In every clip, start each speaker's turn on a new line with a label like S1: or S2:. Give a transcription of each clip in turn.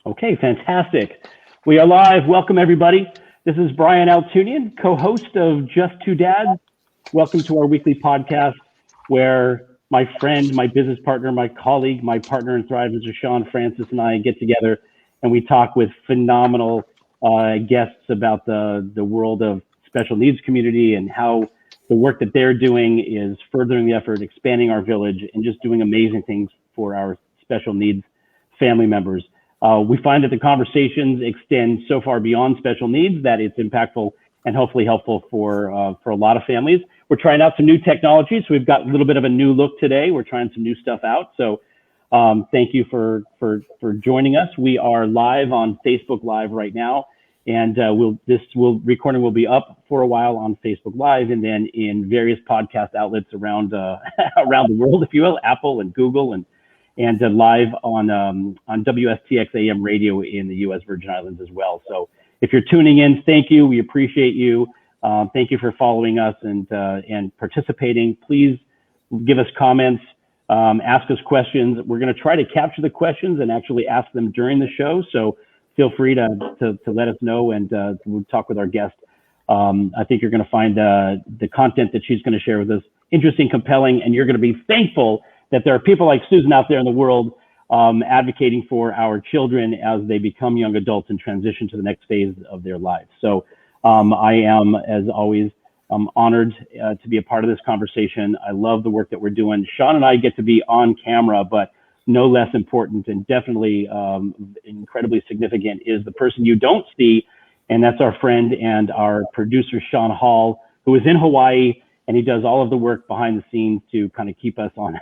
S1: Okay, fantastic. We are live. Welcome, everybody. This is Brian Altunian, co-host of Just Two Dads. Welcome to our weekly podcast where my friend, my business partner, my colleague, my partner in Thrive, Mr. Sean Francis, and I get together and we talk with phenomenal guests about the world of special needs community and how the work that they're doing is furthering the effort, expanding our village, and just doing amazing things for our special needs family members. We find that the conversations extend so far beyond special needs that it's impactful and hopefully helpful for a lot of families. We're trying out some new technology, so we've got a little bit of a new look today. We're trying some new stuff out. So thank you for joining us. We are live on Facebook Live right now, and recording will be up for a while on Facebook Live, and then in various podcast outlets around around the world, if you will, Apple and Google and live on WSTX AM radio in the U.S. Virgin Islands as well. So if you're tuning in, thank you. We appreciate you. Thank you for following us and participating. Please give us comments, ask us questions. We're going to try to capture the questions and actually ask them during the show. So feel free to let us know, and we'll talk with our guest. I think you're going to find the content that she's going to share with us interesting, compelling, and you're going to be thankful that there are people like Susan out there in the world advocating for our children as they become young adults and transition to the next phase of their lives. So I am, as always, honored to be a part of this conversation. I love the work that we're doing. Sean and I get to be on camera, but no less important and definitely incredibly significant is the person you don't see, and that's our friend and our producer, Sean Hall, who is in Hawaii, and he does all of the work behind the scenes to kind of keep us on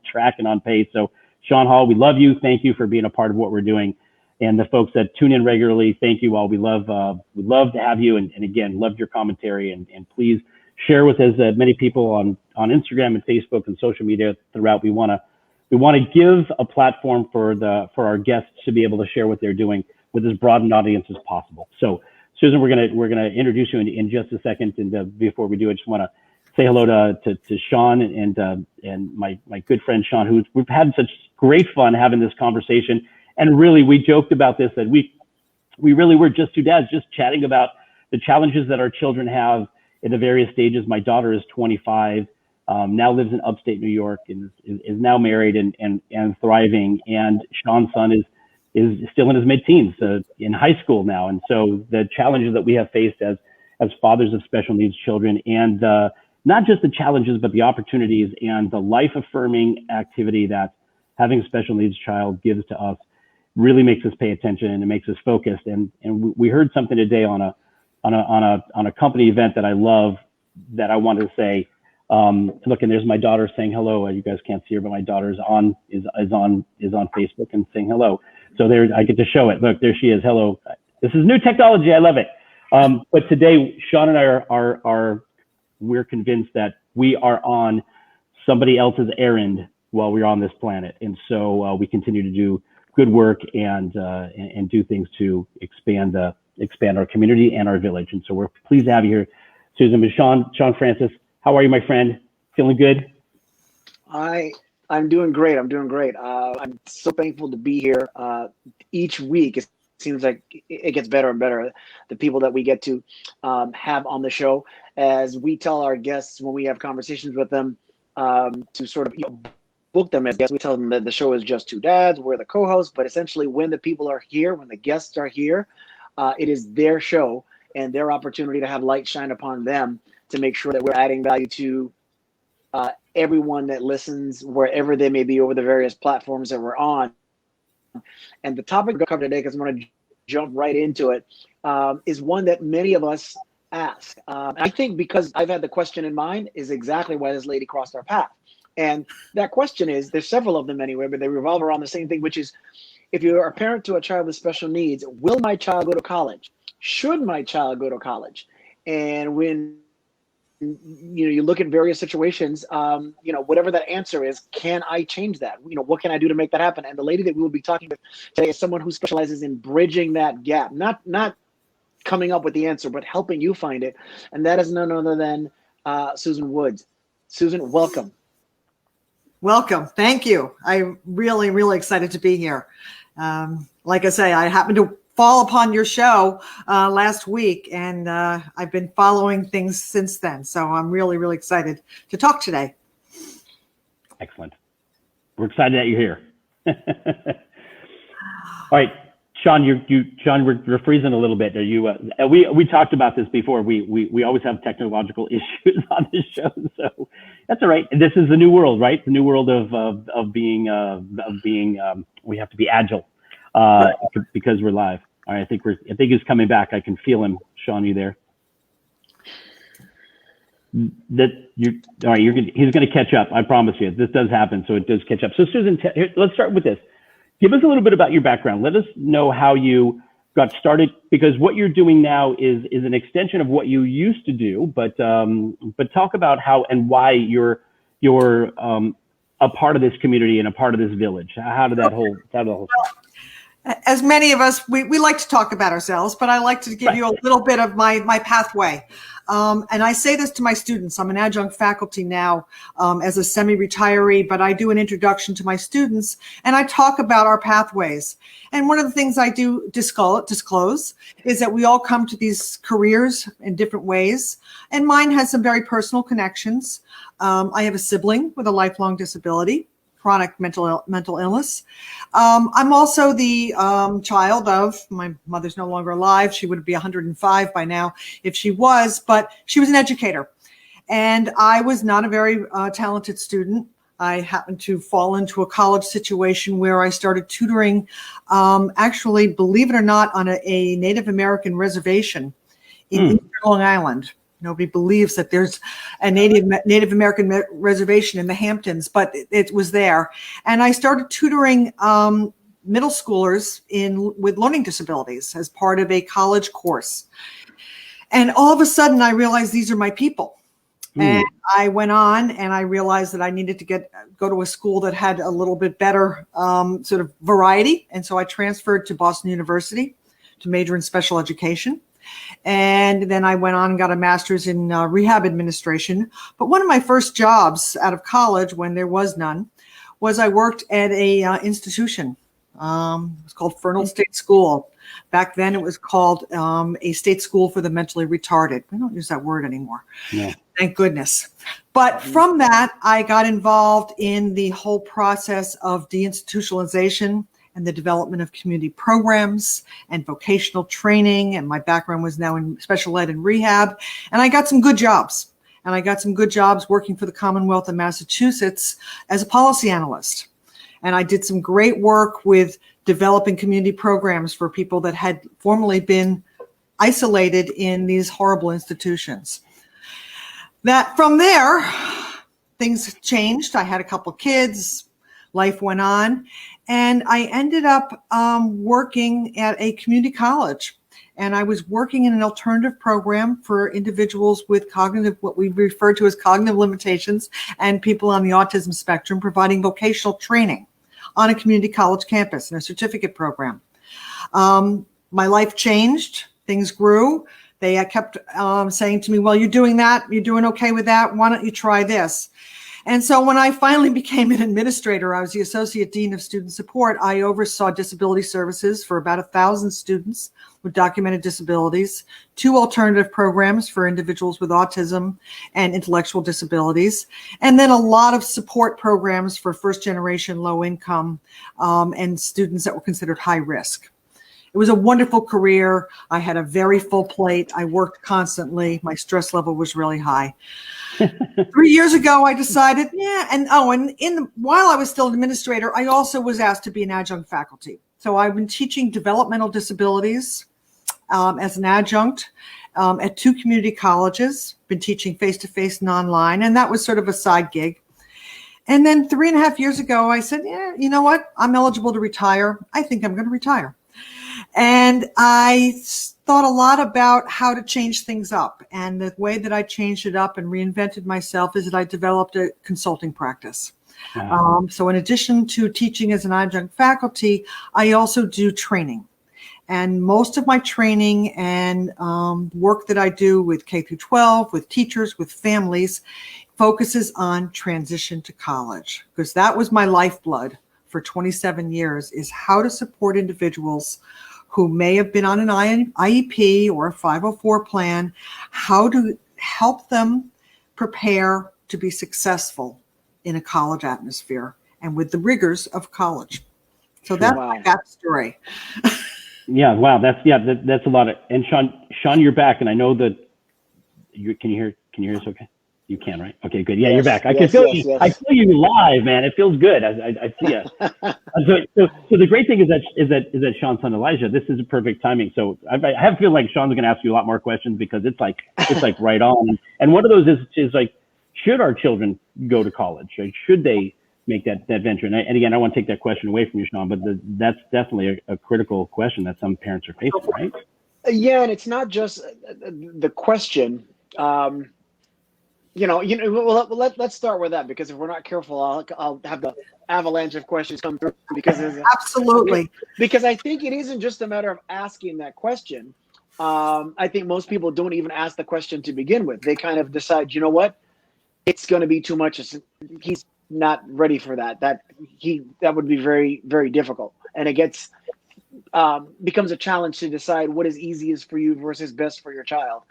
S1: track and on pace. So Sean Hall, we love you. Thank you for being a part of what we're doing. And the folks that tune in regularly, thank you all. We love to have you. And again, love your commentary, and please share with us many people on Instagram and Facebook and social media throughout. We want to give a platform for our guests to be able to share what they're doing with as broad an audience as possible. So Susan, we're gonna introduce you in just a second, and before we do, I just want to say hello to Sean and my good friend Sean, who we've had such great fun having this conversation. And really, we joked about this, that we really were just two dads, just chatting about the challenges that our children have in the various stages. My daughter is 25, now lives in upstate New York, and is now married and thriving. And Sean's son is still in his mid-teens, in high school now. And so the challenges that we have faced as fathers of special needs children, and not just the challenges, but the opportunities and the life-affirming activity that having a special needs child gives to us really makes us pay attention, and it makes us focused. And we heard something today on a company event that I love, that I wanted to say, look, and there's my daughter saying hello. You guys can't see her, but my daughter is on Facebook and saying hello. So there, I get to show it. Look, there she is. Hello. This is new technology. I love it. But today, Sean and I we're convinced that we are on somebody else's errand while we're on this planet, and so we continue to do good work and do things to expand our community and our village. And so we're pleased to have you here, Susan. But Sean Francis, how are you, my friend? Feeling good?
S2: I'm doing great. I'm so thankful to be here. Each week, it seems like it gets better and better. The people that we get to have on the show, as we tell our guests when we have conversations with them, to sort of book them as guests. We tell them that the show is Just Two Dads. We're the co-hosts, but essentially when the people are here, when the guests are here, it is their show and their opportunity to have light shine upon them to make sure that we're adding value to everyone that listens, wherever they may be, over the various platforms that we're on. And the topic we're going to cover today, because I'm going to jump right into it, is one that many of us ask. I think because I've had the question in mind is exactly why this lady crossed our path. And that question is, there's several of them anyway, but they revolve around the same thing, which is, if you're a parent to a child with special needs, will my child go to college? Should my child go to college? And when you look at various situations, whatever that answer is, can I change that? What can I do to make that happen? And the lady that we will be talking with today is someone who specializes in bridging that gap, not coming up with the answer, but helping you find it. And that is none other than Susan Woods. Susan, welcome.
S3: Welcome. Thank you. I'm really, really excited to be here. Like I say, I happened to fall upon your show last week, and I've been following things since then. So I'm really, really excited to talk today.
S1: Excellent. We're excited that you're here. All right, Sean, Sean, we're freezing a little bit. Are you? We talked about this before. We always have technological issues on this show, so that's all right. This is the new world, right? The new world of being we have to be agile because we're live. All right, I think he's coming back. I can feel him. Sean, you there? All right. He's going to catch up. I promise you. This does happen, so it does catch up. So Susan, let's start with this. Give us a little bit about your background. Let us know how you got started, because what you're doing now is an extension of what you used to do. But talk about how and why you're a part of this community and a part of this village. How did that whole start?
S3: As many of us, we like to talk about ourselves, but I like to give you a little bit of my pathway. And I say this to my students. I'm an adjunct faculty now as a semi-retiree, but I do an introduction to my students, and I talk about our pathways. And one of the things I do disclose is that we all come to these careers in different ways, and mine has some very personal connections. I have a sibling with a lifelong disability, chronic mental illness. I'm also the child of, my mother's no longer alive. She would be 105 by now if she was, but she was an educator. And I was not a very talented student. I happened to fall into a college situation where I started tutoring, actually, believe it or not, on a Native American reservation in Eastern Long Island. Nobody believes that there's a Native American reservation in the Hamptons, but it was there. And I started tutoring middle schoolers with learning disabilities as part of a college course. And all of a sudden, I realized these are my people. And I went on and I realized that I needed to go to a school that had a little bit better sort of variety. And so I transferred to Boston University to major in special education. And then I went on and got a master's in rehab administration. But one of my first jobs out of college, when there was none, was I worked at a institution. It was called Fernald State School. Back then it was called a state school for the mentally retarded. We don't use that word anymore. Yeah. Thank goodness. But from that, I got involved in the whole process of deinstitutionalization and the development of community programs and vocational training. And my background was now in special ed and rehab. And I got some good jobs. And I got some good jobs working for the Commonwealth of Massachusetts as a policy analyst. And I did some great work with developing community programs for people that had formerly been isolated in these horrible institutions. That from there, things changed. I had a couple of kids, life went on. And I ended up working at a community college, and I was working in an alternative program for individuals with what we refer to as cognitive limitations, and people on the autism spectrum, providing vocational training on a community college campus in a certificate program. My life changed, things grew. They kept saying to me, well, you're doing that, you're doing okay with that, why don't you try this? And so when I finally became an administrator, I was the Associate Dean of Student Support. I oversaw disability services for about 1,000 students with documented disabilities, 2 alternative programs for individuals with autism and intellectual disabilities, and then a lot of support programs for first-generation low-income and students that were considered high risk. It was a wonderful career. I had a very full plate. I worked constantly. My stress level was really high. 3 years ago, I decided, while I was still an administrator, I also was asked to be an adjunct faculty. So I've been teaching developmental disabilities as an adjunct at 2 community colleges, been teaching face-to-face and online, and that was sort of a side gig. And then 3.5 years ago, I said, you know what? I'm eligible to retire. I think I'm going to retire. And I thought a lot about how to change things up. And the way that I changed it up and reinvented myself is that I developed a consulting practice. So in addition to teaching as an adjunct faculty, I also do training. And most of my training and work that I do with K through 12, with teachers, with families, focuses on transition to college, because that was my lifeblood for 27 years, is how to support individuals who may have been on an IEP or a 504 plan, how to help them prepare to be successful in a college atmosphere and with the rigors of college. So that's my backstory.
S1: Yeah, wow, that's a lot of. And Sean, you're back, and I know that you can you hear us okay? You can, right? Okay, good. Yeah,
S2: yes,
S1: you're back. I can feel you. Yes. I feel you live, man. It feels good. I see you. So the great thing is that Sean's son Elijah. This is perfect timing. So I have a feeling like Sean's going to ask you a lot more questions, because it's like right on. And one of those is like, should our children go to college? Like, should they make that venture? And again, I want to take that question away from you, Sean, but that's definitely a critical question that some parents are facing, right?
S2: Yeah, and it's not just the question. Well, let's start with that, because if we're not careful, I'll have the avalanche of questions come through. Because
S3: absolutely,
S2: because I think it isn't just a matter of asking that question. I think most people don't even ask the question to begin with. They kind of decide, you know what, it's going to be too much. He's not ready for that. That would be very, very difficult, and it gets becomes a challenge to decide what is easiest for you versus best for your child.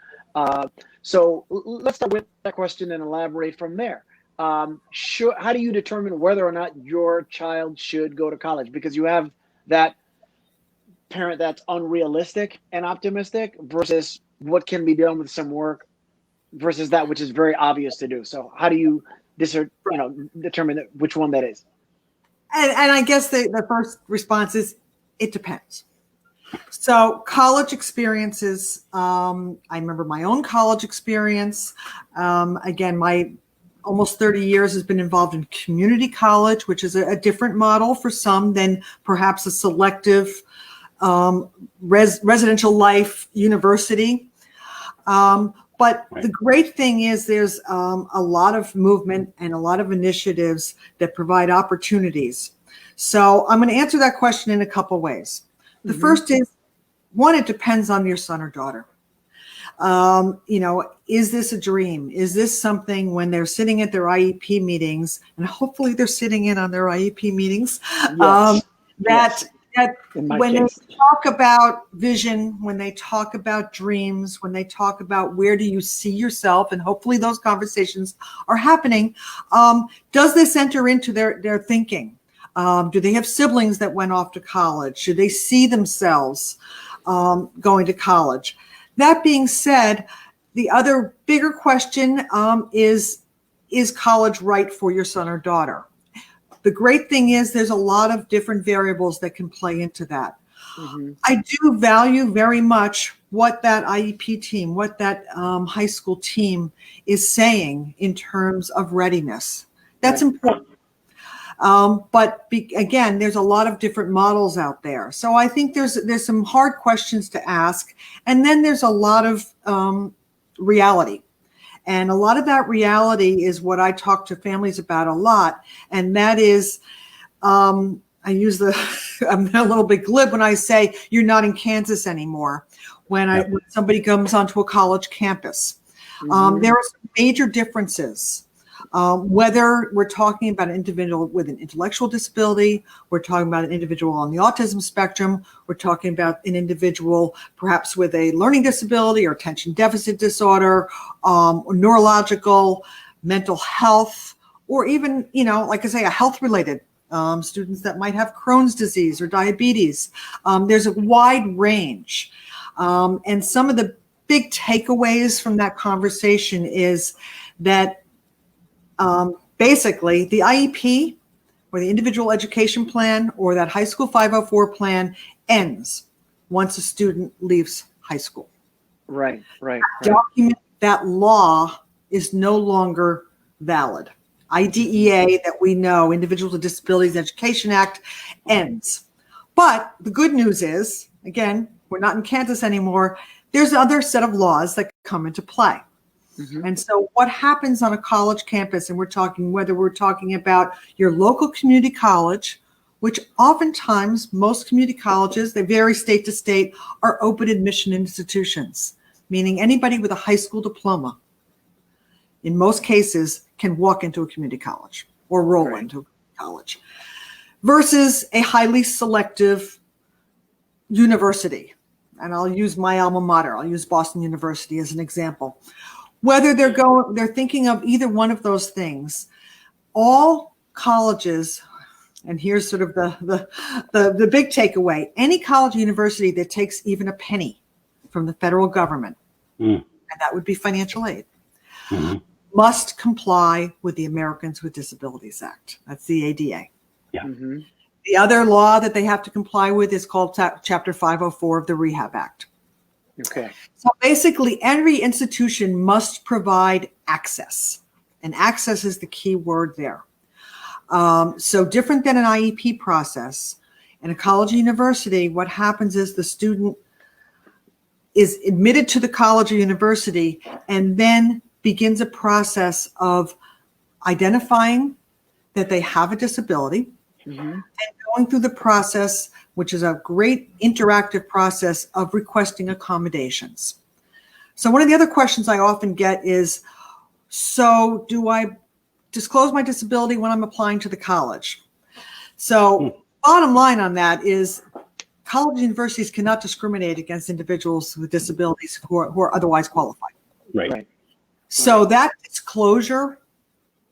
S2: So let's start with that question and elaborate from there. How do you determine whether or not your child should go to college? Because you have that parent that's unrealistic and optimistic versus what can be done with some work versus that which is very obvious to do. So how do you determine which one that is?
S3: And I guess the first response is, it depends. So college experiences, I remember my own college experience. Again, my almost 30 years has been involved in community college, which is a different model for some than perhaps a selective residential life university. But the great thing is there's a lot of movement and a lot of initiatives that provide opportunities. So I'm going to answer that question in a couple ways. The first is, one, it depends on your son or daughter. Is this a dream? Is this something when they're sitting at their IEP meetings, and hopefully they're sitting in on their IEP meetings, that when they talk about vision, when they talk about dreams, when they talk about where do you see yourself, and hopefully those conversations are happening, does this enter into their thinking? Do they have siblings that went off to college? Should they see themselves going to college? That being said, the other bigger question is college right for your son or daughter? The great thing is there's a lot of different variables that can play into that. I do value very much what that IEP team, what that high school team is saying in terms of readiness. That's important. But again, there's a lot of different models out there. So I think there's some hard questions to ask. And then there's a lot of reality. And a lot of that reality is what I talk to families about a lot. And that is, I'm a little bit glib when I say you're not in Kansas anymore. When somebody comes onto a college campus, there are some major differences. Whether we're talking about an individual with an intellectual disability, we're talking about an individual on the autism spectrum, we're talking about an individual perhaps with a learning disability or attention deficit disorder, or neurological, mental health, or even, like I say, a health-related students that might have Crohn's disease or diabetes. There's a wide range. And some of the big takeaways from that conversation is that basically the IEP or the individual education plan or that high school 504 plan ends once a student leaves high school.
S2: Right.
S3: Document that law is no longer valid. IDEA that we know, Individuals with Disabilities Education Act, ends. But the good news is, again, we're not in Kansas anymore. There's another set of laws that come into play. And so what happens on a college campus, and whether we're talking about your local community college, which oftentimes most community colleges, they vary state to state, are open admission institutions, meaning anybody with a high school diploma, in most cases, can walk into a community college or roll into a college versus a highly selective university. And I'll use my alma mater. I'll use Boston University as an example. Whether they're thinking of either one of those things, all colleges, and here's sort of the big takeaway, any college or university that takes even a penny from the federal government, and that would be financial aid, must comply with the Americans with Disabilities Act. That's the ADA.
S1: Yeah.
S2: Mm-hmm.
S3: The other law that they have to comply with is called Chapter 504 of the Rehab Act.
S2: Okay.
S3: So basically, every institution must provide access, and access is the key word there. So different than an IEP process, in a college or university, what happens is the student is admitted to the college or university and then begins a process of identifying that they have a disability, and going through the process, which is a great interactive process of requesting accommodations. So one of the other questions I often get is, so do I disclose my disability when I'm applying to the college? So bottom line on that is college universities cannot discriminate against individuals with disabilities who are otherwise qualified.
S1: Right.
S3: So that disclosure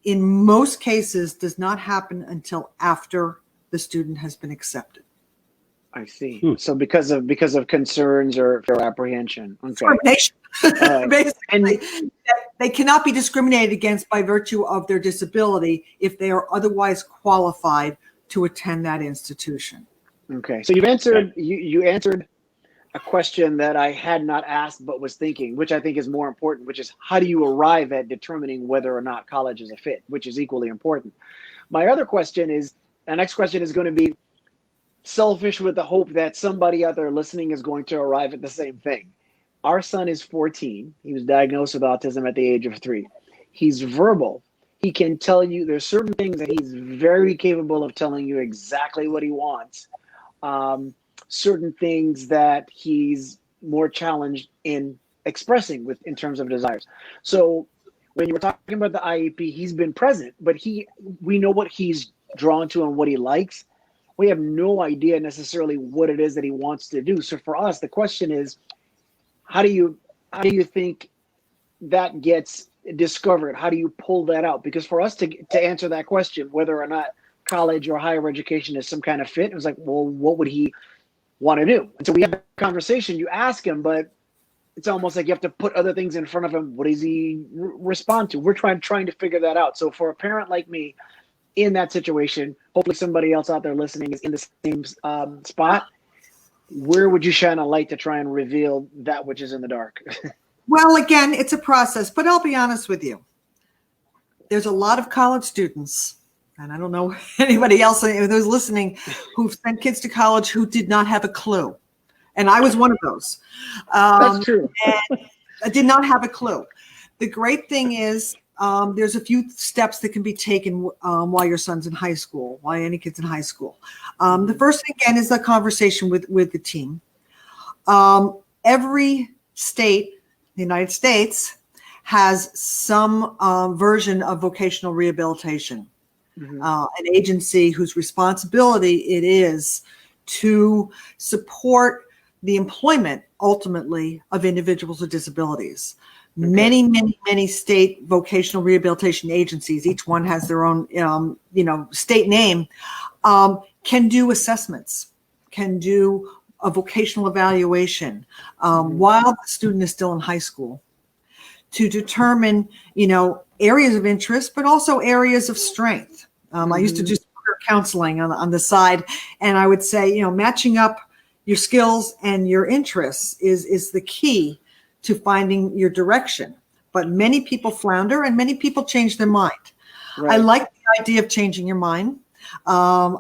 S3: in most cases does not happen until after the student has been accepted.
S2: I see. So because of concerns or apprehension. Okay.
S3: Discrimination. Basically,
S2: And
S3: they cannot be discriminated against by virtue of their disability if they are otherwise qualified to attend that institution.
S2: okay. So you answered a question that I had not asked but was thinking, which I think is more important, which is how do you arrive at determining whether or not college is a fit, which is equally important. My other question is, the next question is going to be selfish with the hope that somebody out there listening is going to arrive at the same thing. Our son is 14. He was diagnosed with autism at the age of 3. He's verbal. He can tell you, there's certain things that he's very capable of telling you exactly what he wants. Certain things that he's more challenged in expressing in terms of desires. So when you were talking about the IEP, he's been present, but we know what he's drawn to and what he likes. We have no idea necessarily what it is that he wants to do. So for us, the question is, how do you think that gets discovered? How do you pull that out? Because for us to answer that question, whether or not college or higher education is some kind of fit, it was like, well, what would he want to do? And so we have a conversation, you ask him, but it's almost like you have to put other things in front of him. What does he respond to? We're trying to figure that out. So for a parent like me in that situation, hopefully somebody else out there listening is in the same spot. Where would you shine a light to try and reveal that which is in the dark?
S3: Well, again, it's a process, but I'll be honest with you. There's a lot of college students, and I don't know anybody else who's listening, who've sent kids to college who did not have a clue. And I was one of those.
S2: That's true.
S3: And I did not have a clue. The great thing is there's a few steps that can be taken while your son's in high school, while any kid's in high school. The first thing, again, is the conversation with the team. Every state, the United States, has some version of vocational rehabilitation. An agency whose responsibility it is to support the employment, ultimately, of individuals with disabilities. Okay. Many state vocational rehabilitation agencies, each one has their own, state name, can do assessments, can do a vocational evaluation while the student is still in high school to determine, areas of interest, but also areas of strength. I used to do counseling on the side, and I would say, matching up your skills and your interests is the key to finding your direction. But many people flounder and many people change their mind. Right. I like the idea of changing your mind. A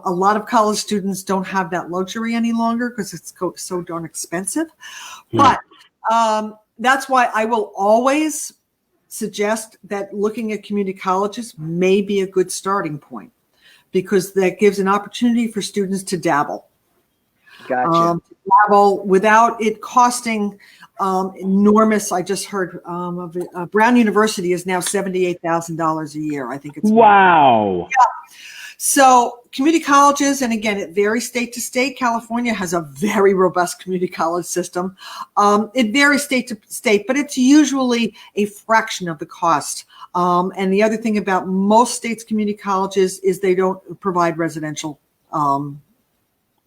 S3: lot of college students don't have that luxury any longer because it's so darn expensive. But that's why I will always suggest that looking at community colleges may be a good starting point, because that gives an opportunity for students to dabble.
S2: Gotcha.
S3: To travel without it costing enormous. I just heard Brown University is now $78,000 a year. I think it's
S1: wow.
S3: So community colleges, and again, it varies state to state. California has a very robust community college system. It varies state to state, but it's usually a fraction of the cost. And the other thing about most states' community colleges is they don't provide residential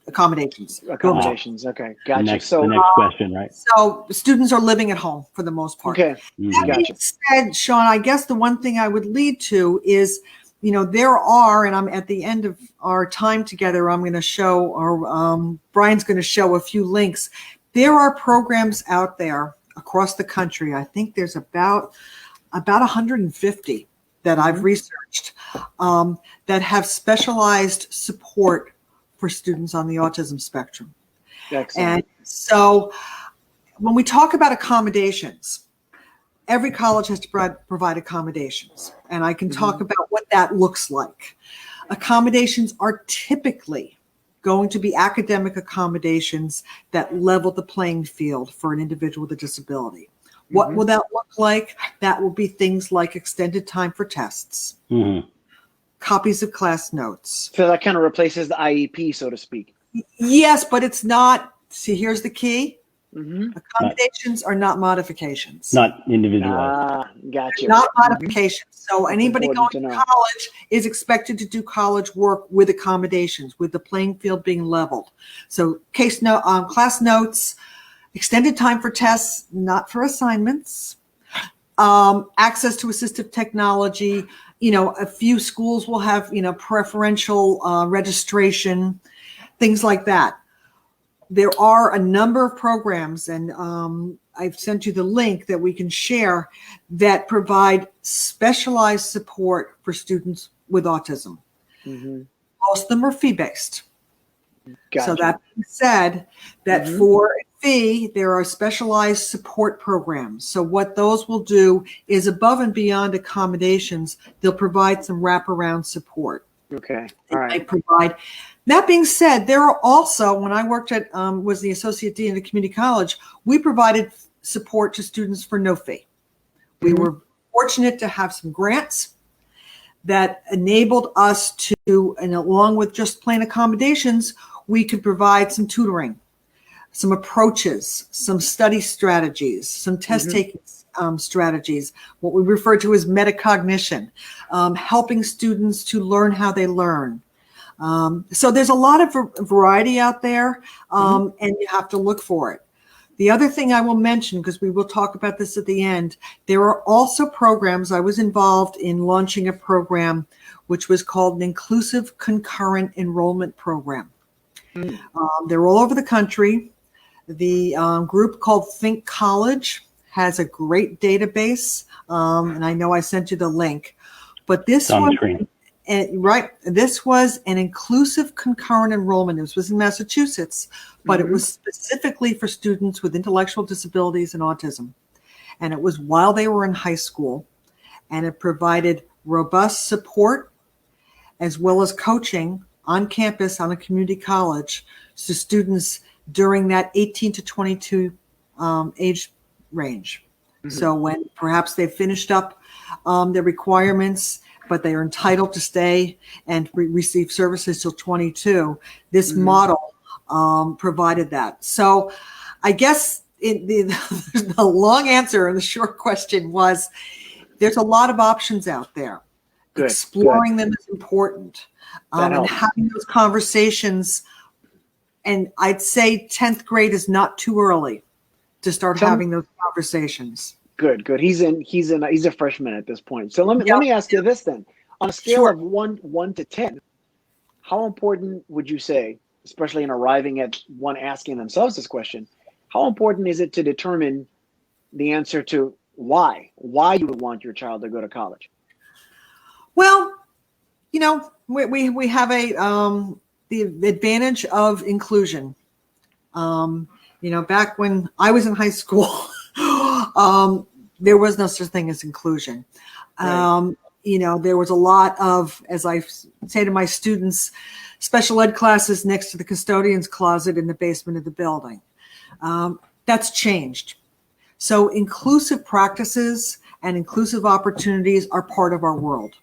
S3: accommodations.
S2: Accommodations. Okay. Gotcha.
S1: The next question, right?
S3: So students are living at home for the most part.
S2: Okay.
S3: That
S2: Gotcha.
S3: being said, Sean, I guess the one thing I would lead to is, there are, and I'm at the end of our time together, I'm going to show, or Brian's going to show a few links. There are programs out there across the country. I think there's about 150 that I've researched that have specialized support for students on the autism spectrum.
S2: Excellent.
S3: And so when we talk about accommodations, every college has to provide accommodations, and I can talk about what that looks like. Accommodations are typically going to be academic accommodations that level the playing field for an individual with a disability. What will that look like? That will be things like extended time for tests, copies of class notes.
S2: So that kind of replaces the IEP, so to speak.
S3: Yes, but it's not. See, here's the key. Accommodations are not modifications.
S1: Not individual.
S2: Gotcha.
S3: Not modifications. So
S2: That's
S3: anybody going
S2: important
S3: to
S2: to know.
S3: college is expected to do college work with accommodations, with the playing field being leveled. So class notes, extended time for tests, not for assignments, access to assistive technology. A few schools will have, preferential registration, things like that. There are a number of programs, and I've sent you the link that we can share that provide specialized support for students with autism. Most of them are fee-based.
S2: Gotcha.
S3: So that being said, that for a fee, there are specialized support programs. So what those will do is above and beyond accommodations, they'll provide some wraparound support.
S2: Okay. All right.
S3: They provide. That being said, there are also, when I worked at, was the associate dean at a community college, we provided support to students for no fee. We were fortunate to have some grants that enabled us to, and along with just plain accommodations, we could provide some tutoring, some approaches, some study strategies, some test taking strategies, what we refer to as metacognition, helping students to learn how they learn. So there's a lot of variety out there, and you have to look for it. The other thing I will mention, because we will talk about this at the end, there are also programs. I was involved in launching a program which was called an Inclusive Concurrent Enrollment Program. They're all over the country. The group called Think College has a great database, and I know I sent you the link. But this one, this was an inclusive concurrent enrollment. This was in Massachusetts, but it was specifically for students with intellectual disabilities and autism. And it was while they were in high school, and it provided robust support as well as coaching on campus on a community college to students during that 18 to 22 age range. So when perhaps they've finished up their requirements, but they are entitled to stay and receive services till 22, this model provided that. So I guess the long answer and the short question was there's a lot of options out there. Exploring them is important. And having those conversations, and I'd say 10th grade is not too early to start having those conversations.
S2: Good. He's a freshman at this point. So let me ask you this then. On a scale of 1 to 10, how important would you say, especially in arriving at one asking themselves this question, how important is it to determine the answer to why you would want your child to go to college?
S3: Well, we have the advantage of inclusion. Back when I was in high school, there was no such thing as inclusion. there was a lot of, as I say to my students, special ed classes next to the custodian's closet in the basement of the building. That's changed. So inclusive practices and inclusive opportunities are part of our world.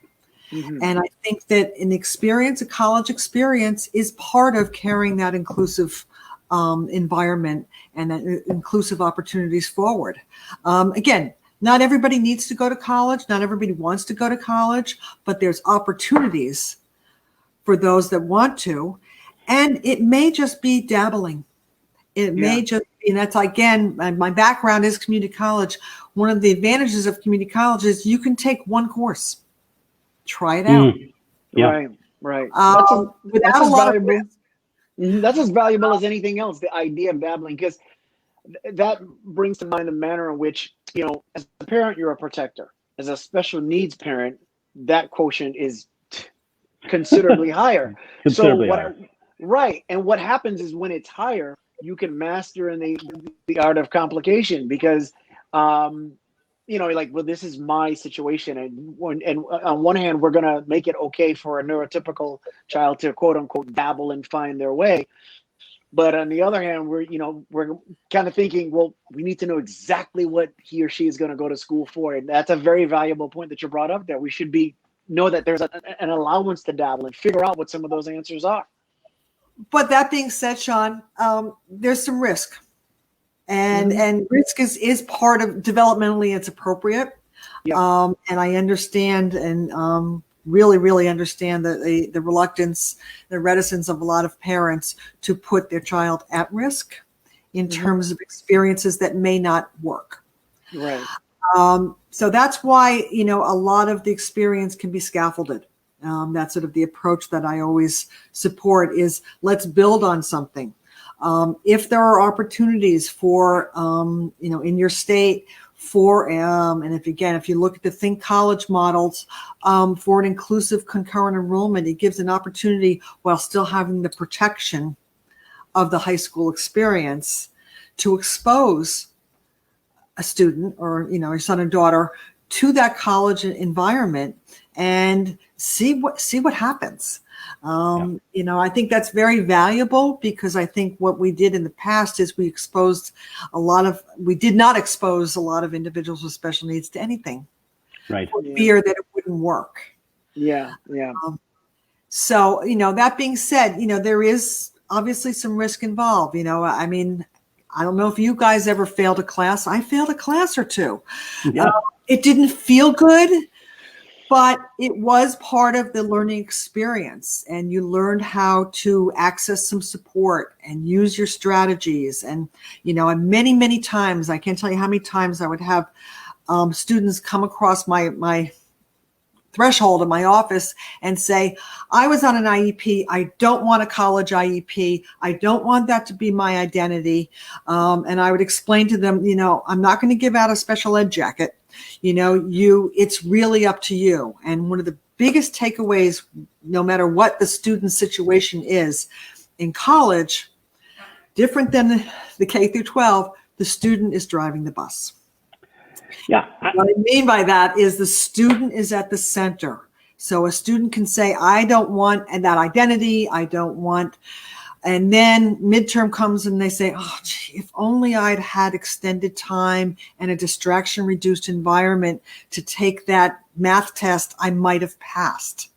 S3: Mm-hmm. And I think that a college experience is part of carrying that inclusive environment and that inclusive opportunities forward. Again, not everybody needs to go to college. Not everybody wants to go to college, but there's opportunities for those that want to. And it may just be dabbling. It may just be, and that's, again, my background is community college. One of the advantages of community college is you can take one course. Try it out.
S2: Yeah. Right.
S3: Without a lot of risk.
S2: That's as valuable as anything else, the idea of dabbling, because that brings to mind the manner in which, as a parent, you're a protector. As a special needs parent, that quotient is considerably higher. Right. And what happens is when it's higher, you can master in the art of complication, because you're like, well, this is my situation, and on one hand, we're gonna make it okay for a neurotypical child to quote unquote dabble and find their way, but on the other hand, we're kind of thinking, well, we need to know exactly what he or she is going to go to school for, and that's a very valuable point that you brought up there. We should know that there's an allowance to dabble and figure out what some of those answers are. But
S3: that being said, Sean, there's some risk. And risk is part of developmentally, it's appropriate. Yeah. And I understand and really, really understand the reluctance, the reticence of a lot of parents to put their child at risk in terms of experiences that may not work.
S2: Right.
S3: So that's why, a lot of the experience can be scaffolded. That's sort of the approach that I always support is let's build on something. If there are opportunities for, in your state for, and if you look at the Think College models for an inclusive concurrent enrollment, it gives an opportunity while still having the protection of the high school experience to expose a student or, your son or daughter to that college environment and see what happens. I think that's very valuable because I think what we did in the past is we did not expose a lot of individuals with special needs to anything.
S1: Right.
S3: For fear that it wouldn't work.
S2: Yeah.
S3: So, that being said, there is obviously some risk involved. I don't know if you guys ever failed a class. I failed a class or two.
S1: Yeah.
S3: It didn't feel good. But it was part of the learning experience, and you learned how to access some support and use your strategies. And, and many, many times, I can't tell you how many times I would have students come across my threshold in my office and say, I was on an IEP. I don't want a college IEP. I don't want that to be my identity. And I would explain to them, I'm not going to give out a special ed jacket. It's really up to you. And one of the biggest takeaways, no matter what the student situation is in college, different than the K through 12, the student is driving the bus.
S1: Yeah.
S3: What I mean by that is the student is at the center. So a student can say, I don't want that identity. I don't want. And then midterm comes and they say, oh, gee, if only I'd had extended time and a distraction reduced environment to take that math test, I might have passed.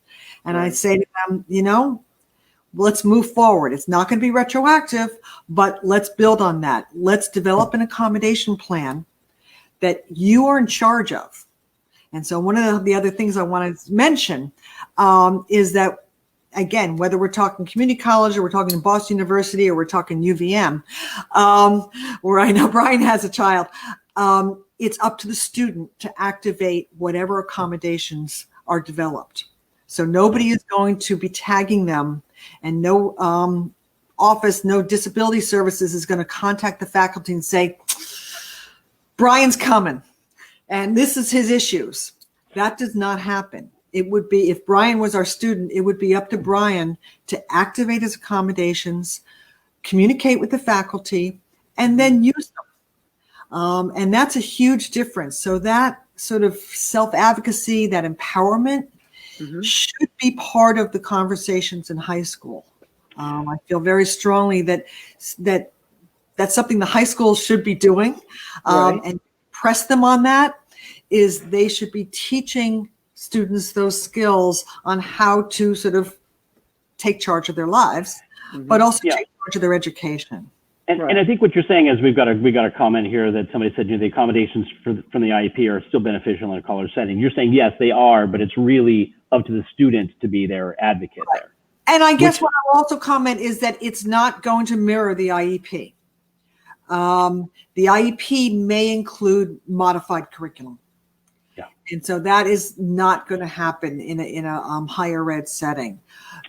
S3: And I say to them, let's move forward. It's not going to be retroactive, but let's build on that. Let's develop an accommodation plan that you are in charge of. And so one of the other things I want to mention is that, again, whether we're talking community college or we're talking Boston University or we're talking UVM, where I know Brian has a child, it's up to the student to activate whatever accommodations are developed. So nobody is going to be tagging them, and no no disability services is going to contact the faculty and say, Brian's coming, and this is his issues. That does not happen. It would be, if Brian was our student, it would be up to Brian to activate his accommodations, communicate with the faculty, and then use them. And that's a huge difference. So that sort of self-advocacy, that empowerment should be part of the conversations in high school. I feel very strongly that that's something the high schools should be doing, and press them on that. Is they should be teaching students those skills on how to sort of take charge of their lives, but also take charge of their education.
S1: And I think what you're saying is we've got a comment here that somebody said, the accommodations from the IEP are still beneficial in a college setting. You're saying, yes, they are, but it's really up to the student to be their advocate there.
S3: And I guess what I'll also comment is that it's not going to mirror the IEP. The IEP may include modified curriculum.
S1: Yeah.
S3: And so that is not going to happen in a higher ed setting.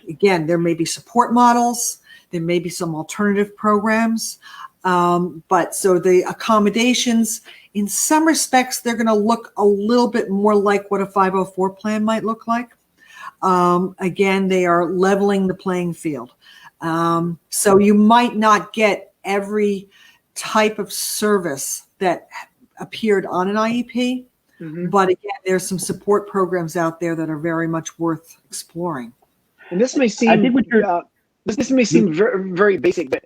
S3: Again, there may be support models. There may be some alternative programs. But so the accommodations, in some respects, they're going to look a little bit more like what a 504 plan might look like. Again, they are leveling the playing field. So you might not get every type of service that appeared on an IEP, but again, there's some support programs out there that are very much worth exploring.
S2: And this may seem, this may seem very, very basic, but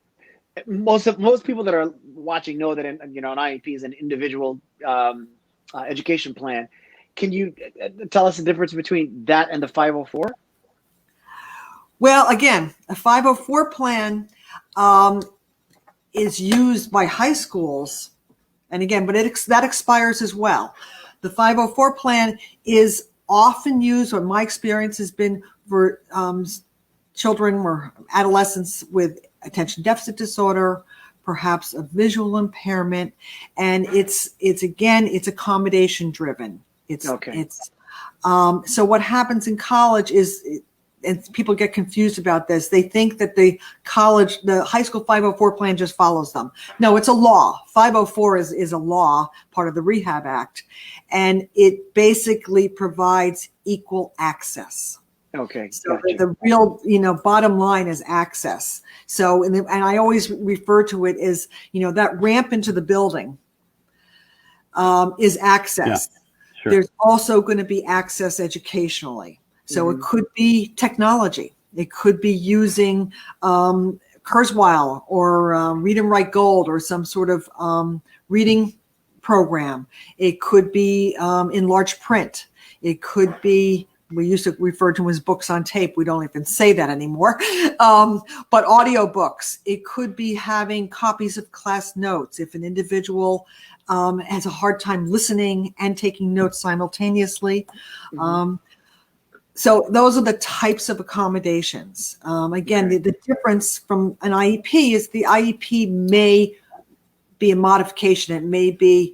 S2: most people that are watching know that an IEP is an individual education plan. Can you tell us the difference between that and the 504?
S3: Well, again, a 504 plan is used by high schools, and again, but that expires as well. The 504 plan is often used, or my experience has been, for children or adolescents with attention deficit disorder, perhaps a visual impairment, and it's accommodation driven. So what happens in college is, and people get confused about this, they think that the high school 504 plan just follows them. No, it's a law. 504 is a law, part of the Rehab Act, and it basically provides equal access.
S2: Okay.
S3: So the real, bottom line is access. So, and I always refer to it as, that ramp into the building is access. Yeah, sure. There's also going to be access educationally. So it could be technology. It could be using Kurzweil or Read and Write Gold or some sort of reading program. It could be in large print. It could be, we used to refer to them as books on tape. We don't even say that anymore. But audiobooks. It could be having copies of class notes. If an individual has a hard time listening and taking notes simultaneously. So those are the types of accommodations. Again, the difference from an IEP is the IEP may be a modification. It may be,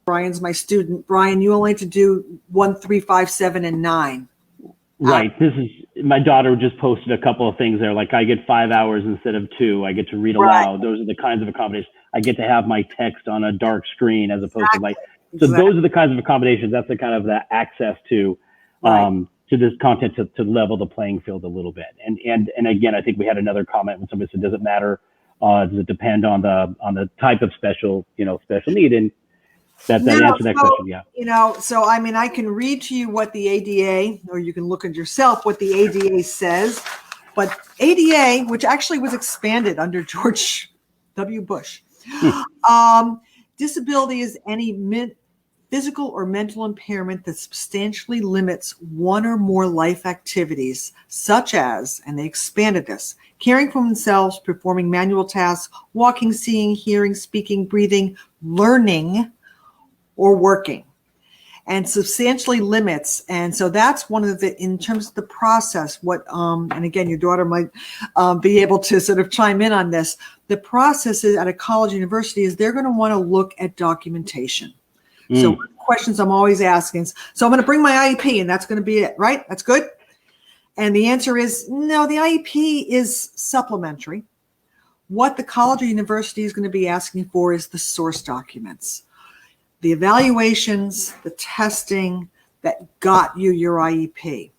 S3: Brian's my student. Brian, you only have to do 1, 3, 5, 7, and 9.
S1: Right. This is, my daughter just posted a couple of things there. Like I get 5 hours instead of 2. I get to read aloud. Those are the kinds of accommodations. I get to have my text on a dark screen as opposed to like, so those are the kinds of accommodations. That's the kind of the access to this content to level the playing field a little bit. And again, I think we had another comment when somebody said, does it matter? Does it depend on the type of special need? And that answered that question. Yeah.
S3: So I mean, I can read to you what the ADA, or you can look at yourself what the ADA says, but ADA, which actually was expanded under George W. Bush, disability is any physical or mental impairment that substantially limits one or more life activities, such as, and they expanded this, caring for themselves, performing manual tasks, walking, seeing, hearing, speaking, breathing, learning, or working, and substantially limits. And so that's one of the, in terms of the process, and again, your daughter might be able to sort of chime in on this. The process is at a college university is they're going to want to look at documentation. So questions I'm always asking is, so I'm going to bring my IEP and that's going to be it, right? That's good. And the answer is no, the IEP is supplementary. What the college or university is going to be asking for is the source documents, the evaluations, the testing that got you your IEP.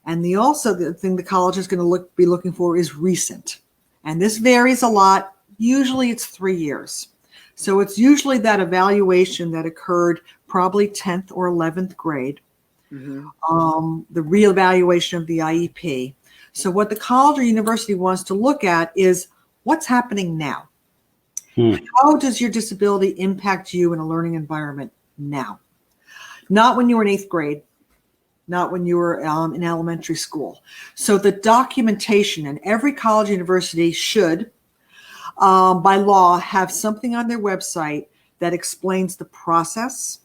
S3: And the thing the college is going to be looking for is recent. And this varies a lot. Usually it's 3 years. So it's usually that evaluation that occurred probably 10th or 11th grade,
S2: Mm-hmm.
S3: the reevaluation of the IEP. So what the college or university wants to look at is what's happening now. How does your disability impact you in a learning environment now? Not when you were in 8th grade, not when you were in elementary school. So the documentation, and every college university should, by law, have something on their website that explains the process,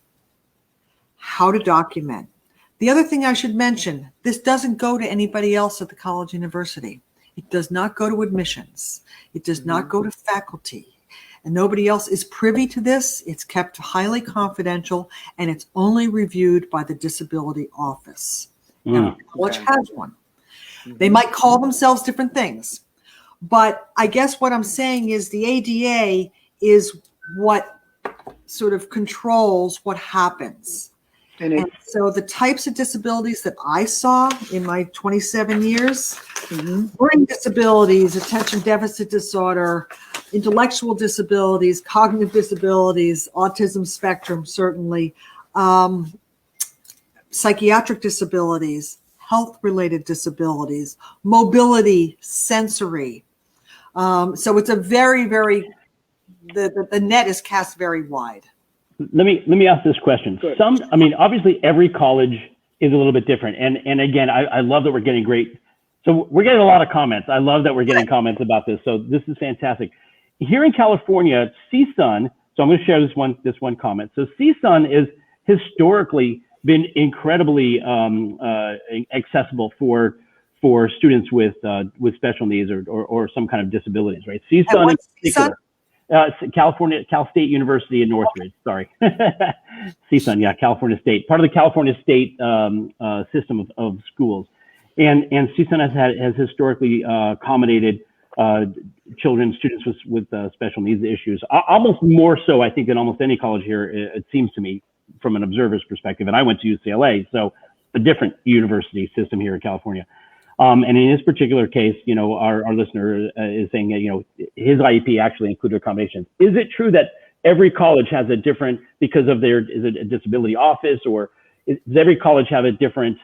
S3: how to document. The other thing I should mention, this doesn't go to anybody else at the college university. It does not go to admissions. It does not go to faculty. And nobody else is privy to this. It's kept highly confidential, and it's only reviewed by the disability office. Now, the college has one. They might call themselves different things. But I guess what I'm saying is the ADA is what sort of controls what happens. And so the types of disabilities that I saw in my 27 years, learning disabilities, attention deficit disorder, intellectual disabilities, cognitive disabilities, autism spectrum, certainly, psychiatric disabilities, health-related disabilities, mobility, sensory. So it's a very, very, the net is cast very wide.
S1: Let me ask this question. Obviously every college is a little bit different. And again, I love that we're getting great. So we're getting a lot of comments. I love that we're getting comments about this. So this is fantastic. Here in California, CSUN, so I'm going to share this one comment. So CSUN is historically been incredibly accessible for students with special needs or some kind of disabilities, right? CSUN in particular. Cal State University in Northridge, sorry. CSUN, yeah, California State, part of the California State system of schools. And CSUN has historically accommodated students with special needs issues, almost more so, I think, than almost any college here, it seems to me, from an observer's perspective. And I went to UCLA, so a different university system here in California. And in this particular case, our listener is saying that, his IEP actually included accommodations. Is it true that every college has a different, because of is it a disability office, or does every college have a different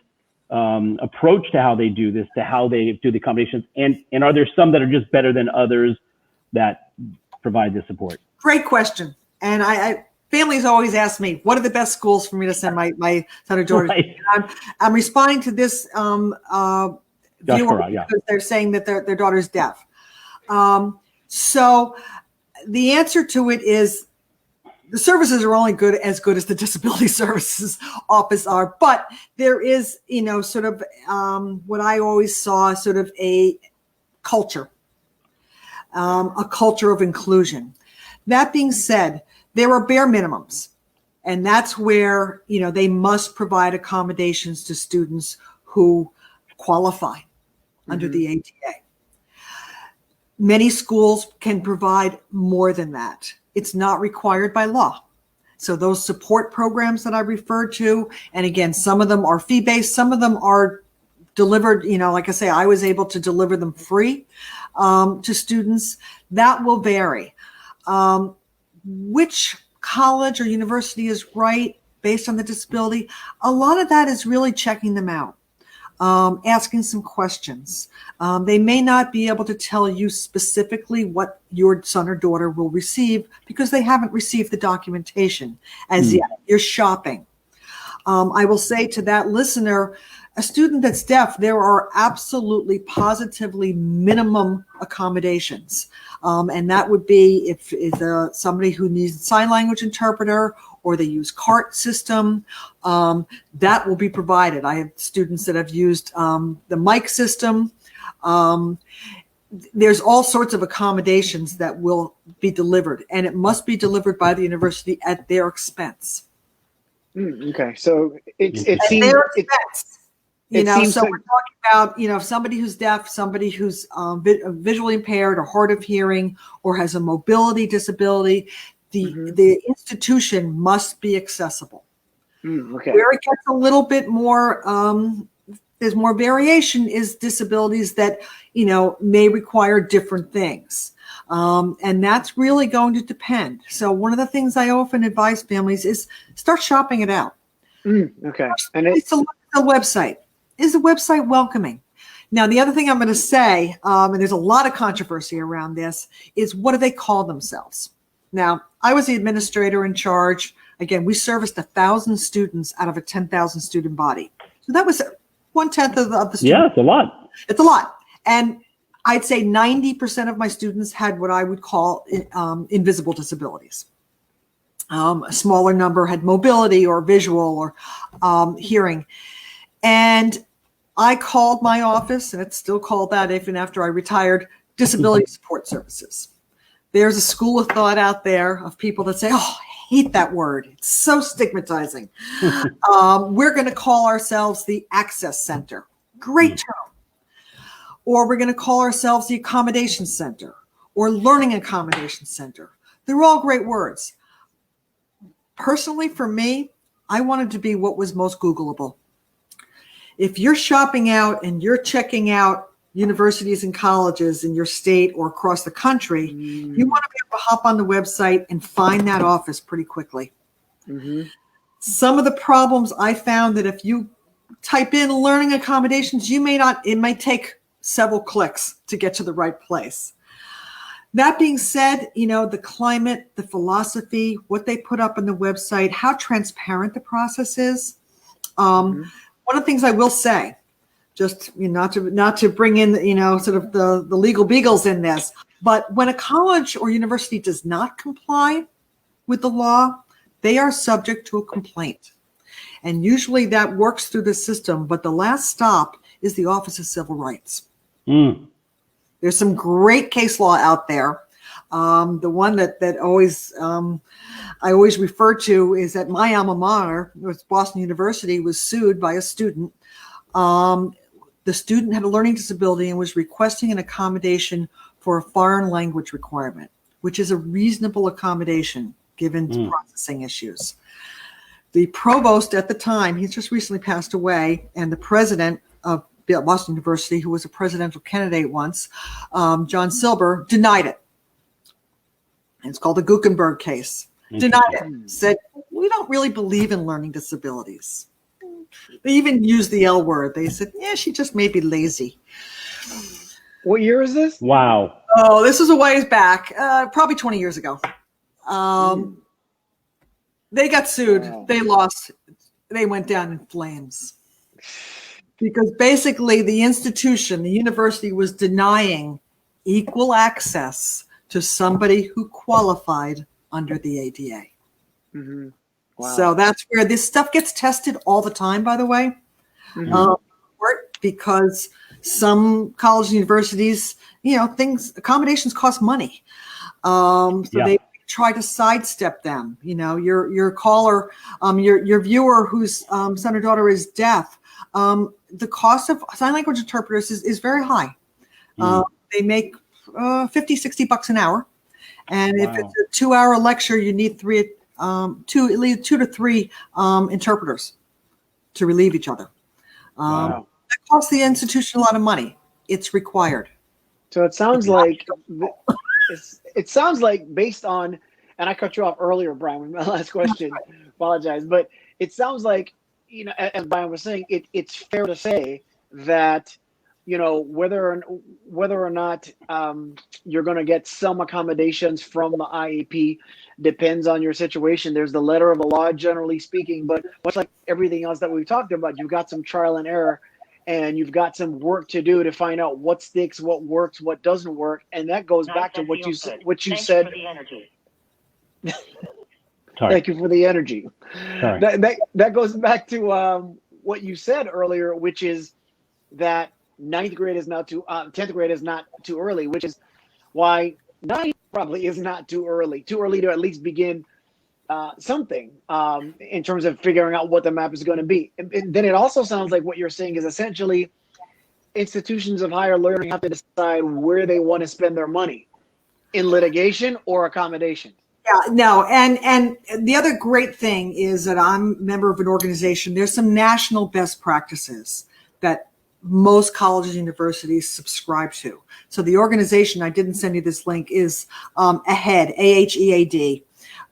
S1: approach to how they do this, to how they do the accommodations? And are there some that are just better than others that provide the support?
S3: Great question. And families always ask me, what are the best schools for me to send my son or daughter? Right. I'm responding to this viewer because they're saying that their daughter's deaf. So the answer to it is the services are only as good as the disability services office are, but there is, sort of what I always saw, sort of a culture of inclusion. That being said, there are bare minimums, and that's where, they must provide accommodations to students who qualify under the ADA. Many schools can provide more than that. It's not required by law. So those support programs that I referred to, and again, some of them are fee-based, some of them are delivered, like I say, I was able to deliver them free to students. That will vary. Which college or university is right based on the disability? A lot of that is really checking them out. Asking some questions. They may not be able to tell you specifically what your son or daughter will receive because they haven't received the documentation as yet. You're shopping. I will say to that listener, a student that's deaf, there are absolutely positively minimum accommodations. And that would be if somebody who needs a sign language interpreter, or they use CART system, that will be provided. I have students that have used the mic system. There's all sorts of accommodations that will be delivered, and it must be delivered by the university at their expense.
S2: Okay, so it seems
S3: their expense. So we're talking about, somebody who's deaf, somebody who's visually impaired or hard of hearing, or has a mobility disability. The institution must be accessible.
S2: Okay.
S3: Where it gets a little bit more, there's more variation is disabilities that, may require different things. And that's really going to depend. So one of the things I often advise families is start shopping it out.
S2: Okay. And
S3: It's a website. Is the website welcoming? Now, the other thing I'm going to say, and there's a lot of controversy around this, is what do they call themselves? Now, I was the administrator in charge. Again, we serviced 1,000 students out of a 10,000 student body. So that was 1/10 of the students.
S1: Yeah, it's a lot.
S3: It's a lot. And I'd say 90% of my students had what I would call invisible disabilities. A smaller number had mobility or visual or hearing. And I called my office, and it's still called that even after I retired, Disability Support Services. There's a school of thought out there of people that say, oh, I hate that word. It's so stigmatizing. We're going to call ourselves the Access Center. Great term. Or we're going to call ourselves the Accommodation Center or Learning Accommodation Center. They're all great words. Personally, for me, I wanted to be what was most Googleable. If you're shopping out and you're checking out universities and colleges in your state or across the country, you want to be able to hop on the website and find that office pretty quickly. Some of the problems I found that if you type in learning accommodations, it might take several clicks to get to the right place. That being said, the climate, the philosophy, what they put up on the website, how transparent the process is. One of the things I will say, just not to bring in sort of the legal beagles in this, but when a college or university does not comply with the law, they are subject to a complaint, and usually that works through the system. But the last stop is the Office of Civil Rights. There's some great case law out there. The one that always I always refer to is that my alma mater, Boston University, was sued by a student. The student had a learning disability and was requesting an accommodation for a foreign language requirement, which is a reasonable accommodation given processing issues. The provost at the time, he's just recently passed away, and the president of Boston University, who was a presidential candidate once, John Silber, denied it. And it's called the Guckenberg case. Denied it. Said, we don't really believe in learning disabilities. They even used the L word. They said, yeah, she just may be lazy.
S2: What year is this?
S1: Wow.
S3: Oh, this is a ways back, probably 20 years ago. They got sued.
S2: Wow.
S3: They lost. They went down in flames. Because basically the institution, the university, was denying equal access to somebody who qualified under the ADA.
S2: Wow.
S3: So that's where this stuff gets tested all the time, by the way, because some colleges and universities, accommodations cost money. They try to sidestep them. Your caller, your viewer whose son or daughter is deaf, the cost of sign language interpreters is very high. They make $50-$60 an hour. And if it's a 2-hour lecture, you need at least 2 to 3 interpreters to relieve each other. That costs the institution a lot of money. It's required.
S2: So it sounds like based on, and I cut you off earlier, Brian, with my last question. Apologize, but it sounds like, as Brian was saying, it's fair to say that whether or not you're going to get some accommodations from the IEP depends on your situation. There's the letter of the law, generally speaking, but much like everything else that we've talked about, you've got some trial and error, and you've got some work to do to find out what sticks, what works, what doesn't work, and that goes back to what you said.
S4: For the energy.
S1: Sorry.
S2: Thank you for the energy.
S1: Sorry.
S2: That goes back to what you said earlier, which is that 10th grade is not too early, which is why 9th probably is not too early to at least begin something in terms of figuring out what the map is going to be. And then it also sounds like what you're saying is essentially institutions of higher learning have to decide where they want to spend their money, in litigation or accommodation.
S3: Yeah, no, and the other great thing is that I'm a member of an organization. There's some national best practices that most colleges and universities subscribe to. So the organization, I didn't send you this link, is AHEAD, AHEAD.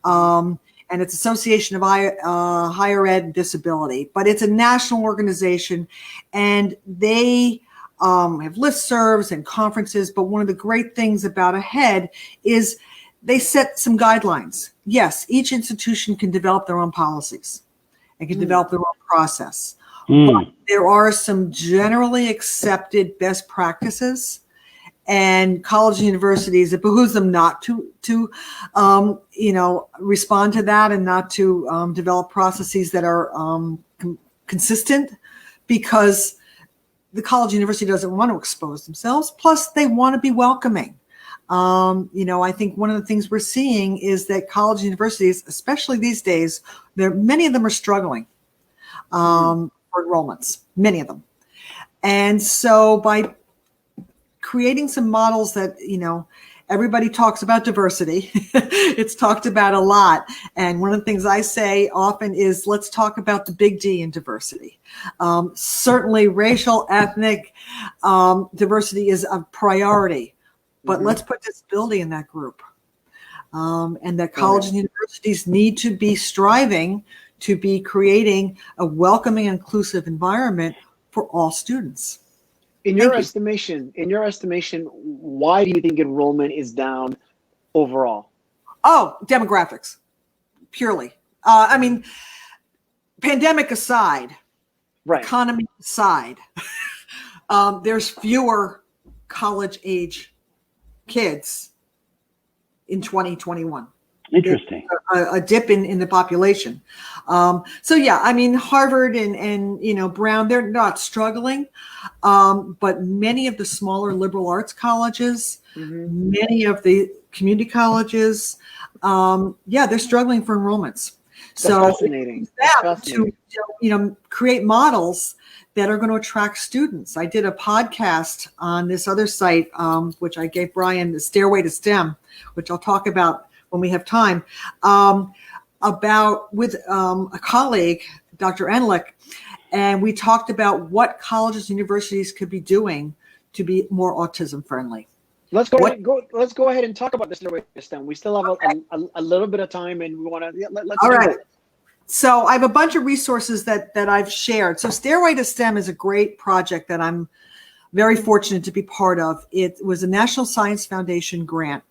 S3: And it's Association of Higher Ed and Disability. But it's a national organization, and they have listservs and conferences. But one of the great things about AHEAD is they set some guidelines. Yes, each institution can develop their own policies and can develop their own process. But there are some generally accepted best practices, and colleges and universities, it behooves them not to respond to that and not to develop processes that are consistent, because the college university doesn't want to expose themselves. Plus, they want to be welcoming. I think one of the things we're seeing is that college universities, especially these days, many of them are struggling for enrollments, many of them. And so by creating some models that, everybody talks about diversity, it's talked about a lot. And one of the things I say often is, let's talk about the big D in diversity. Certainly racial, ethnic diversity is a priority, but let's put disability in that group. And that colleges and universities need to be striving to be creating a welcoming, inclusive environment for all students.
S2: In your estimation, why do you think enrollment is down overall?
S3: Oh, demographics, purely. Pandemic aside, economy aside, there's fewer college age kids in 2021.
S1: Interesting.
S3: A dip in the population. Harvard and Brown, they're not struggling, but many of the smaller liberal arts colleges, many of the community colleges, they're struggling for enrollments.
S2: That's fascinating.
S3: To create models that are going to attract students. I did a podcast on this other site, which I gave Brian, the Stairway to STEM, which I'll talk about when we have time, with a colleague, Dr. Enlick, and we talked about what colleges and universities could be doing to be more autism friendly.
S2: Let's go ahead and talk about this Stairway to STEM. We still have a little bit of time, and we want to. Let's. All right.
S3: So I have a bunch of resources that I've shared. So Stairway to STEM is a great project that I'm very fortunate to be part of. It was a National Science Foundation grant.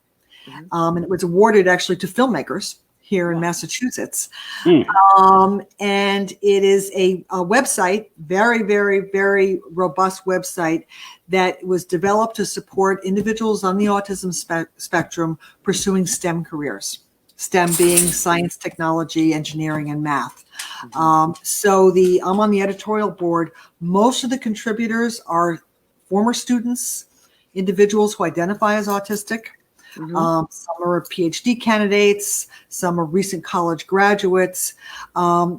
S3: And it was awarded actually to filmmakers here in Massachusetts. And it is a website, very, very, very robust website that was developed to support individuals on the autism spectrum pursuing STEM careers. STEM being science, technology, engineering, and math. I'm on the editorial board. Most of the contributors are former students, individuals who identify as autistic. Some are PhD candidates, some are recent college graduates. I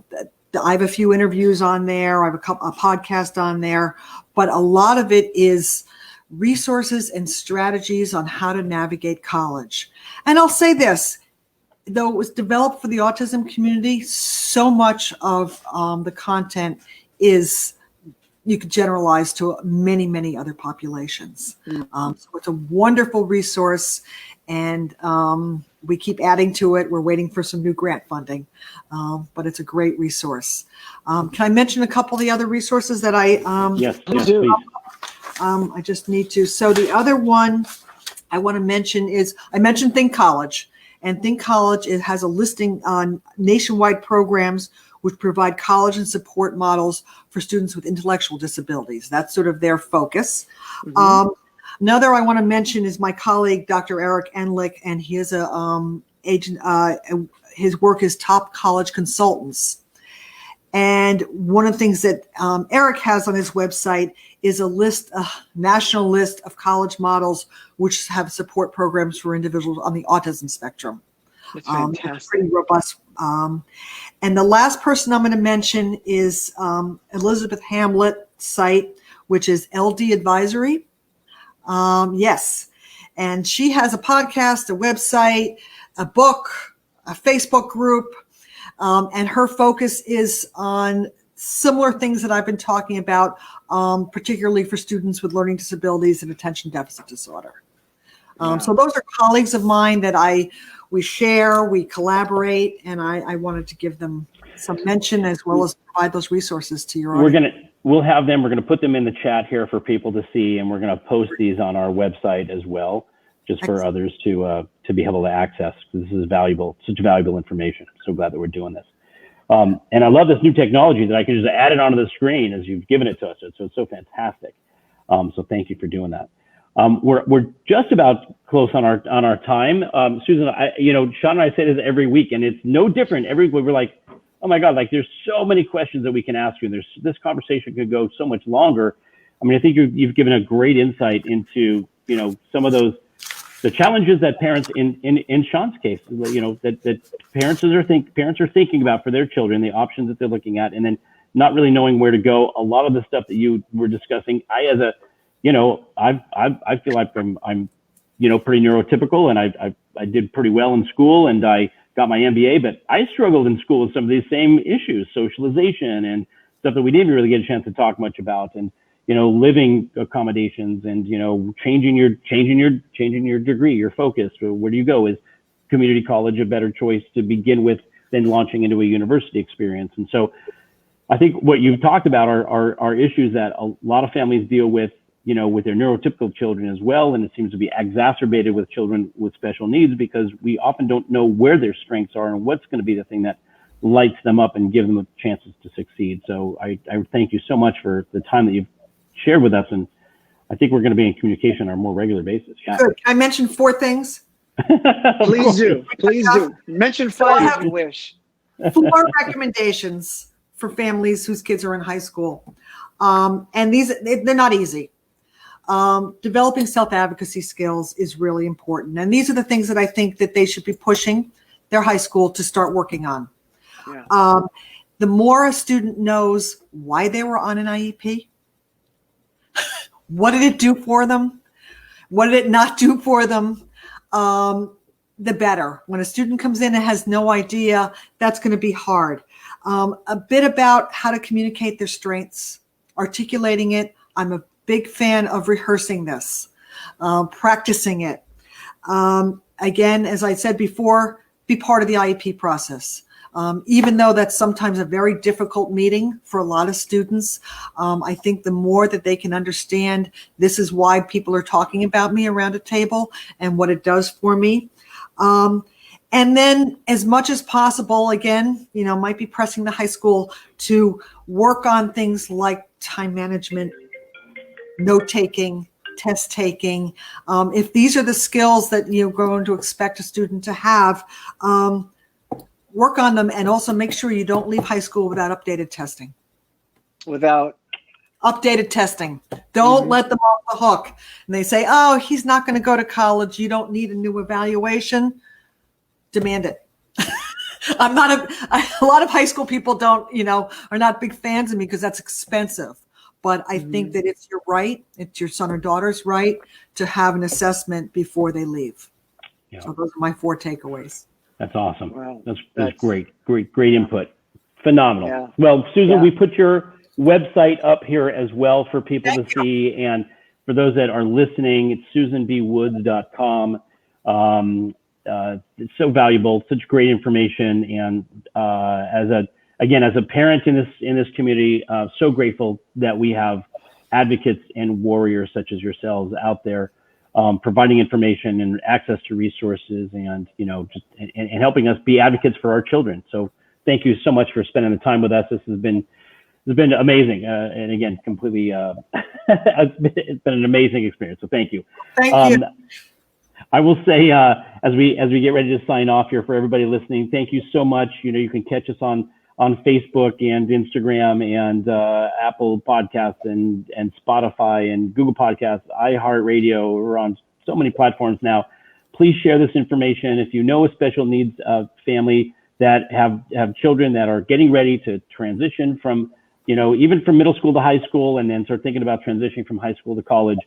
S3: have a few interviews on there. I have a podcast on there, but a lot of it is resources and strategies on how to navigate college. And I'll say this, though it was developed for the autism community, so much of the content is, you could generalize to many, many other populations. So it's a wonderful resource, and we keep adding to it. We're waiting for some new grant funding, but it's a great resource. Can I mention a couple of the other resources that
S1: Yes, please.
S3: I just need to. So the other one I want to mention is, I mentioned Think College, and Think College, it has a listing on nationwide programs which provide college and support models for students with intellectual disabilities. That's sort of their focus. Another I want to mention is my colleague, Dr. Eric Enlick, and he is his work is Top College Consultants. And one of the things that Eric has on his website is a national list of college models which have support programs for individuals on the autism spectrum.
S2: That's fantastic.
S3: It's pretty robust. And the last person I'm going to mention is Elizabeth Hamlet's site, which is LD Advisory. Yes. And she has a podcast, a website, a book, a Facebook group. And her focus is on similar things that I've been talking about, particularly for students with learning disabilities and attention deficit disorder. So those are colleagues of mine that we share, we collaborate, and I wanted to give them some mention as well as provide those resources to your audience.
S1: We'll have them. We're going to put them in the chat here for people to see, and we're going to post these on our website as well, just for others to be able to access, because this is valuable, such valuable information. I'm so glad that we're doing this. And I love this new technology that I can just add it onto the screen as you've given it to us. So it's so fantastic. So thank you for doing that. We're just about close on our time. Susan, Sean and I say this every week, and it's no different. Every week we're like, oh my God, like there's so many questions that we can ask you. And this conversation could go so much longer. I mean, I think you've given a great insight into, some of the challenges that parents in Sean's case, that parents are thinking about for their children, the options that they're looking at, and then not really knowing where to go. A lot of the stuff that you were discussing, I feel like I'm pretty neurotypical, and I did pretty well in school, and I got my MBA, but I struggled in school with some of these same issues, socialization and stuff that we didn't really get a chance to talk much about, and living accommodations, and changing your degree, your focus. Where do you go? Is community college a better choice to begin with than launching into a university experience? And so I think what you've talked about are issues that a lot of families deal with, with their neurotypical children as well. And it seems to be exacerbated with children with special needs, because we often don't know where their strengths are and what's going to be the thing that lights them up and give them the chances to succeed. So I thank you so much for the time that you've shared with us. And I think we're going to be in communication on a more regular basis. Yeah.
S3: Good. I mentioned 4 things.
S2: Please do. Mention 5 if you wish.
S3: 4 recommendations for families whose kids are in high school. And they're not easy. Developing self-advocacy skills is really important. And these are the things that I think that they should be pushing their high school to start working on. Yeah. The more a student knows why they were on an IEP, what did it do for them? What did it not do for them? The better. When a student comes in and has no idea, that's going to be hard. A bit about how to communicate their strengths, articulating it. I'm a big fan of rehearsing this, practicing it. Again, as I said before, be part of the IEP process. Even though that's sometimes a very difficult meeting for a lot of students, I think the more that they can understand this is why people are talking about me around a table and what it does for me. And then as much as possible, again, might be pressing the high school to work on things like time management, note taking, test taking. If these are the skills that you're going to expect a student to have, work on them, and also make sure you don't leave high school without updated testing. Without updated testing. Don't let them off the hook. And they say, oh, he's not going to go to college. You don't need a new evaluation. Demand it. A lot of high school people are not big fans of me because that's expensive. But I think that it's your right, it's your son or daughter's right to have an assessment before they leave. Yeah. So those are my 4 takeaways.
S1: That's awesome. Wow. That's great input. Phenomenal. Yeah. Well, Susan, we put your website up here as well for people to see. And for those that are listening, it's susanbwoods.com. It's so valuable, such great information. And as a parent in this community, so grateful that we have advocates and warriors such as yourselves out there, providing information and access to resources, and and helping us be advocates for our children. So thank you so much for spending the time with us. This has been amazing, and again, completely it's been an amazing experience. So thank you.
S3: Thank you.
S1: I will say as we get ready to sign off here, for everybody listening, thank you so much. You can catch us on Facebook and Instagram and Apple Podcasts and Spotify and Google Podcasts, iHeartRadio. We're on so many platforms now. Please share this information. If you know a special needs family that have children that are getting ready to transition from, even from middle school to high school, and then start thinking about transitioning from high school to college,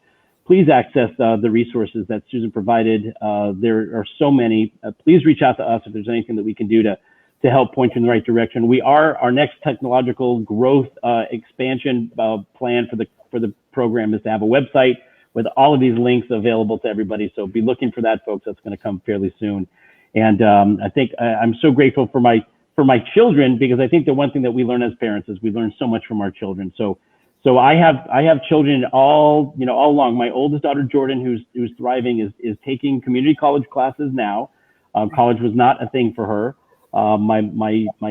S1: please access the resources that Susan provided. There are so many. Please reach out to us if there's anything that we can do to to help point you in the right direction. Our next technological growth expansion plan for the program is to have a website with all of these links available to everybody. So be looking for that, folks. That's going to come fairly soon. And I think I'm so grateful for my children, because I think the one thing that we learn as parents is we learn so much from our children. So I have children all along. My oldest daughter Jordan, who's thriving, is taking community college classes now. College was not a thing for her. My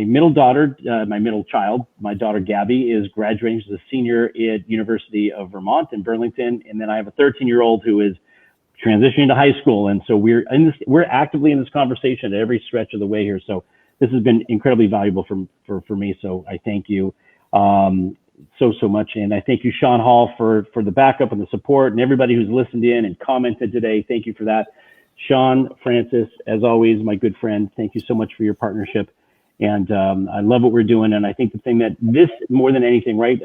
S1: middle daughter, my middle child, my daughter Gabby, is graduating. She's a senior at University of Vermont in Burlington, and then I have a 13-year-old who is transitioning to high school. And so we're actively in this conversation at every stretch of the way here. So this has been incredibly valuable for me. So I thank you so much, and I thank you, Sean Hall, for the backup and the support, and everybody who's listened in and commented today. Thank you for that. Sean, Francis, as always, my good friend, thank you so much for your partnership. And I love what we're doing. And I think the thing that this, more than anything, right,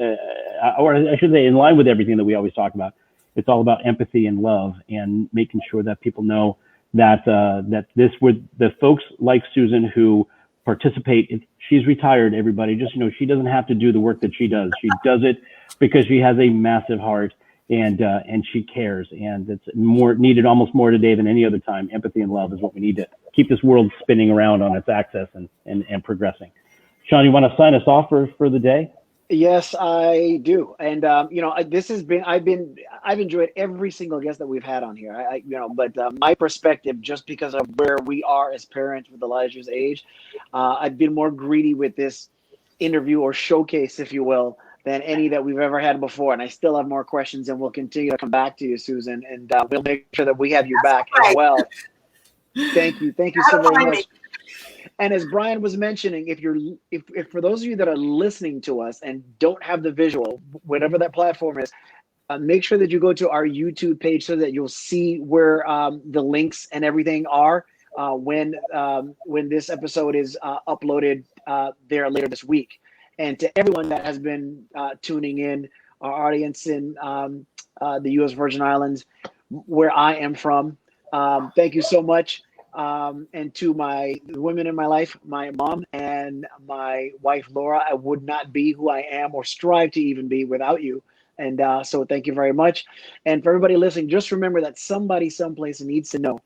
S1: or I should say in line with everything that we always talk about, it's all about empathy and love, and making sure that people know that the folks like Susan who participate, she's retired, everybody, just she doesn't have to do the work that she does. She does it because she has a massive heart. And she cares, and it's needed almost more today than any other time. Empathy and love is what we need to keep this world spinning around on its axis and progressing. Sean, you want to sign us off for the day?
S2: Yes, I do. And this has been I've enjoyed every single guest that we've had on here. But my perspective, just because of where we are as parents with Elijah's age, I've been more greedy with this interview or showcase, if you will, than any that we've ever had before. And I still have more questions, and we'll continue to come back to you, Susan, and we'll make sure that we have you back as well. Thank you so very much. And as Brian was mentioning, if for those of you that are listening to us and don't have the visual, whatever that platform is, make sure that you go to our YouTube page so that you'll see where the links and everything are when this episode is uploaded there later this week. And to everyone that has been tuning in, our audience in the U.S. Virgin Islands, where I am from, thank you so much. And to the women in my life, my mom and my wife, Laura, I would not be who I am or strive to even be without you. And so thank you very much. And for everybody listening, just remember that somebody someplace needs to know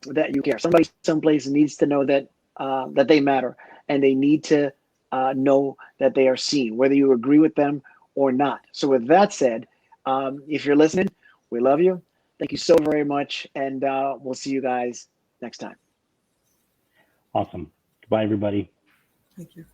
S2: that you care. Somebody someplace needs to know that they matter, and they need to know that they are seen, whether you agree with them or not. So with that said, if you're listening, we love you. Thank you so very much. And we'll see you guys next time.
S1: Awesome. Goodbye, everybody.
S3: Thank you.